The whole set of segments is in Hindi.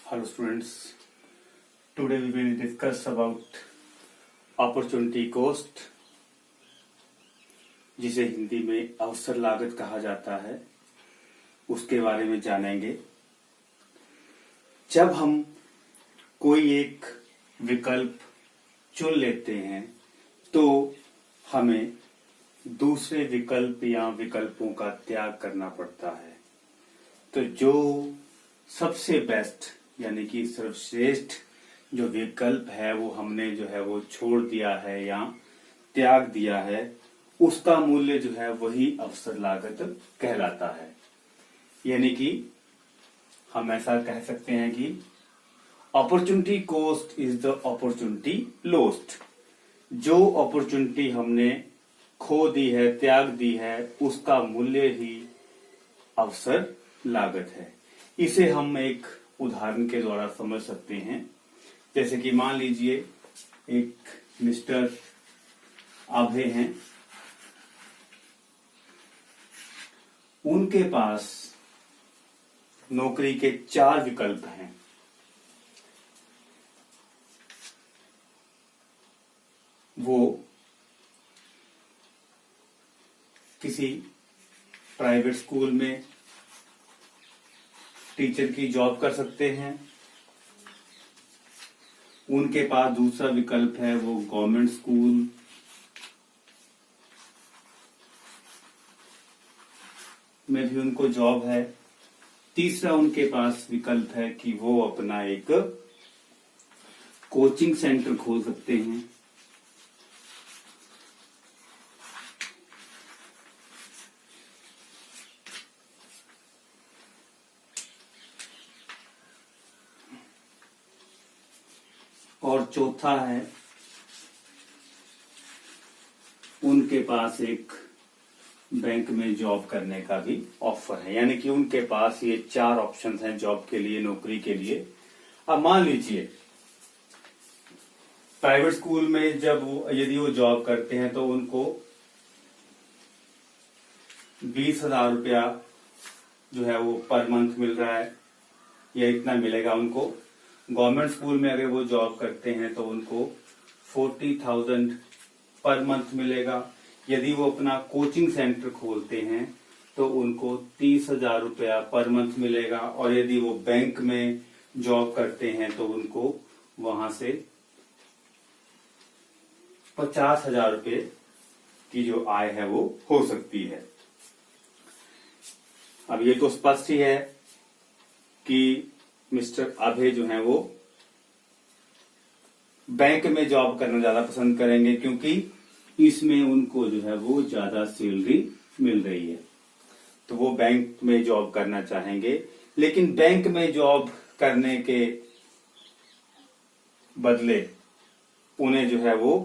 Hello students, today we will discuss about opportunity cost, जिसे हिंदी में अवसर लागत कहा जाता है, उसके बारे में जानेंगे। जब हम कोई एक विकल्प चुन लेते हैं तो हमें दूसरे विकल्प या विकल्पों का त्याग करना पड़ता है। तो जो सबसे बेस्ट यानी कि सर्वश्रेष्ठ जो विकल्प है वो हमने जो है वो छोड़ दिया है या त्याग दिया है, उसका मूल्य जो है वही अवसर लागत कहलाता है। यानी कि हम ऐसा कह सकते हैं कि opportunity cost is the opportunity lost. जो अपॉर्चुनिटी हमने खो दी है, त्याग दी है, उसका मूल्य ही अवसर लागत है। इसे हम एक उदाहरण के द्वारा समझ सकते हैं। जैसे कि मान लीजिए एक मिस्टर आभे हैं, उनके पास नौकरी के 4 विकल्प हैं। वो किसी प्राइवेट स्कूल में टीचर की जॉब कर सकते हैं। उनके पास दूसरा विकल्प है वो गवर्नमेंट स्कूल में भी उनको जॉब है। तीसरा उनके पास विकल्प है कि वो अपना एक कोचिंग सेंटर खोल सकते हैं। और चौथा है उनके पास एक बैंक में जॉब करने का भी ऑफर है। यानी कि उनके पास ये 4 ऑप्शंस हैं जॉब के लिए, नौकरी के लिए। अब मान लीजिए प्राइवेट स्कूल में यदि वो जॉब करते हैं तो उनको 20,000 रुपया जो है वो पर मंथ मिल रहा है, या इतना मिलेगा उनको। गवर्नमेंट स्कूल में अगर वो जॉब करते हैं तो उनको 40,000 पर मंथ मिलेगा। यदि वो अपना कोचिंग सेंटर खोलते हैं तो उनको 30,000 रुपया पर मंथ मिलेगा। और यदि वो बैंक में जॉब करते हैं तो उनको वहां से 50,000 रुपये की जो आय है वो हो सकती है। अब ये तो स्पष्ट ही है कि मिस्टर आभे जो हैं वो बैंक में जॉब करना ज्यादा पसंद करेंगे, क्योंकि इसमें उनको जो है वो ज्यादा सैलरी मिल रही है, तो वो बैंक में जॉब करना चाहेंगे। लेकिन बैंक में जॉब करने के बदले उन्हें जो है वो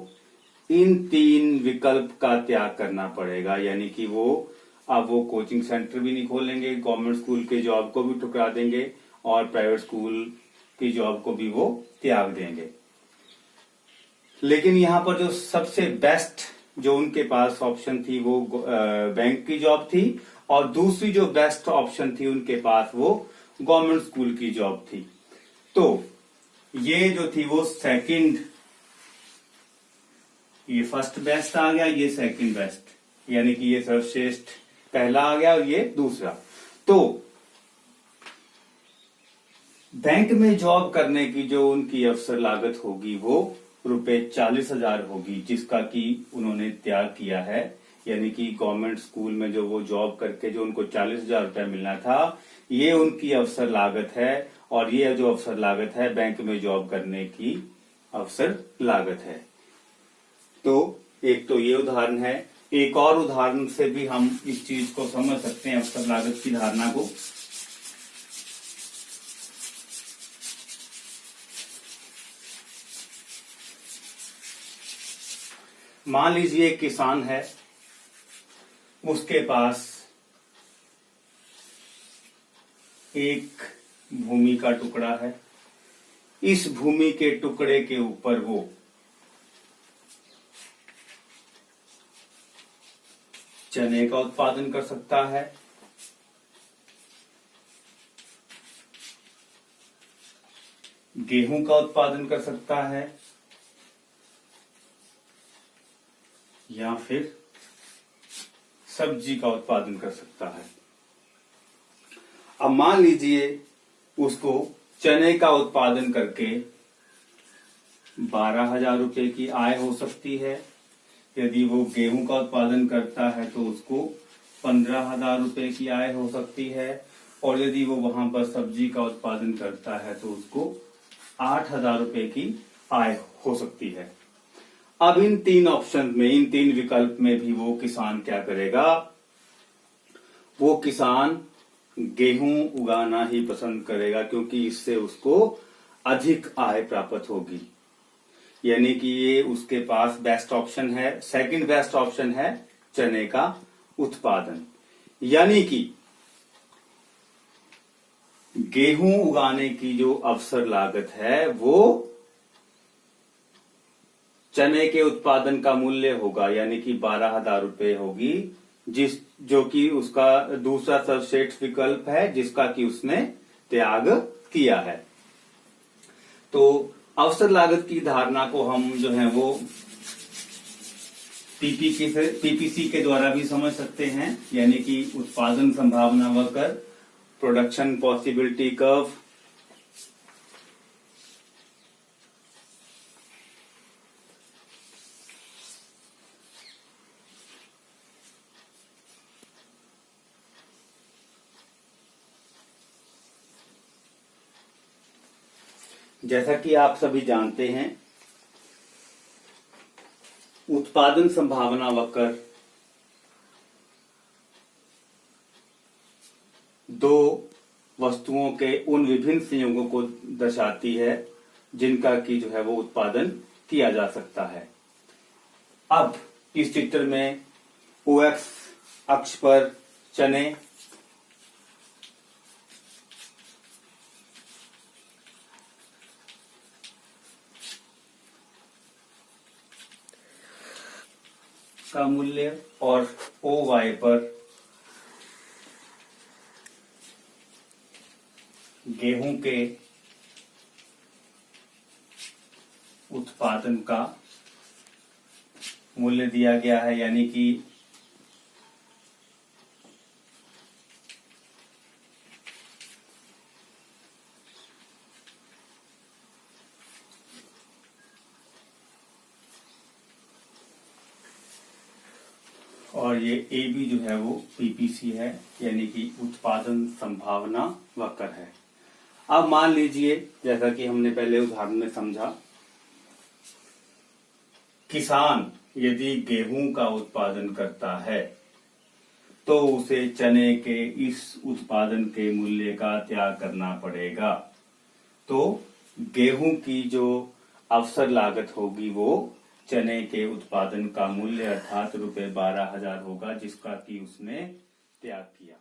इन 3 विकल्प का त्याग करना पड़ेगा। यानी कि अब वो कोचिंग सेंटर भी नहीं खोलेंगे, गवर्नमेंट स्कूल के जॉब को भी ठुकरा देंगे और प्राइवेट स्कूल की जॉब को भी वो त्याग देंगे। लेकिन यहाँ पर जो सबसे बेस्ट जो उनके पास ऑप्शन थी वो बैंक की जॉब थी, और दूसरी जो बेस्ट ऑप्शन थी उनके पास वो गवर्नमेंट स्कूल की जॉब थी। तो ये जो थी वो ये फर्स्ट बेस्ट आ गया, ये सेकंड बेस्ट, यानी कि ये सर्वश्रेष्ठ पहला आ गया और ये दूसरा। तो बैंक में जॉब करने की जो उनकी अवसर लागत होगी वो ₹40,000 होगी, जिसका कि उन्होंने त्याग किया है। यानी कि गवर्नमेंट स्कूल में जो वो जॉब करके जो उनको 40,000 रुपया मिलना था, ये उनकी अवसर लागत है। और ये जो अवसर लागत है बैंक में जॉब करने की अवसर लागत है। तो एक तो ये उदाहरण है। एक और उदाहरण से भी हम इस चीज को समझ सकते हैं, अवसर लागत की धारणा को। मान लीजिए एक किसान है, उसके पास एक भूमि का टुकड़ा है। इस भूमि के टुकड़े के ऊपर वो चने का उत्पादन कर सकता है, गेहूं का उत्पादन कर सकता है या फिर सब्जी का उत्पादन कर सकता है। अब मान लीजिए उसको चने का उत्पादन करके 12,000 रुपए की आय हो सकती है। यदि वो गेहूं का उत्पादन करता है तो उसको 15,000 रुपए की आय हो सकती है, और यदि वो वहां पर सब्जी का उत्पादन करता है तो उसको 8,000 रुपए की आय हो सकती है। अब इन तीन ऑप्शन में, इन तीन विकल्प में भी वो किसान क्या करेगा? वो किसान गेहूं उगाना ही पसंद करेगा, क्योंकि इससे उसको अधिक आय प्राप्त होगी। यानी कि ये उसके पास बेस्ट ऑप्शन है, सेकंड बेस्ट ऑप्शन है चने का उत्पादन। यानी कि गेहूं उगाने की जो अवसर लागत है वो चने के उत्पादन का मूल्य होगा, यानी कि 12,000 रुपए होगी, जो कि उसका दूसरा सर्वश्रेष्ठ विकल्प है, जिसका कि उसने त्याग किया है। तो अवसर लागत की धारणा को हम जो है वो पीपीसी के द्वारा भी समझ सकते हैं, यानी कि उत्पादन संभावना वक्र, प्रोडक्शन पॉसिबिलिटी कर्व। जैसा कि आप सभी जानते हैं, उत्पादन संभावना वक्र दो वस्तुओं के उन विभिन्न संयोगों को दर्शाती है जिनका कि जो है वो उत्पादन किया जा सकता है। अब इस चित्र में OX अक्ष पर चने, का मूल्य और OY पर गेहूं के उत्पादन का मूल्य दिया गया है। यानी कि और ये AB जो है वो पीपीसी है, यानी कि उत्पादन संभावना वक्र है। अब मान लीजिए, जैसा कि हमने पहले उदाहरण में समझा, किसान यदि गेहूं का उत्पादन करता है तो उसे चने के इस उत्पादन के मूल्य का त्याग करना पड़ेगा। तो गेहूं की जो अवसर लागत होगी वो चने के उत्पादन का मूल्य अर्थात ₹12,000 होगा, जिसका कि उसने त्याग किया।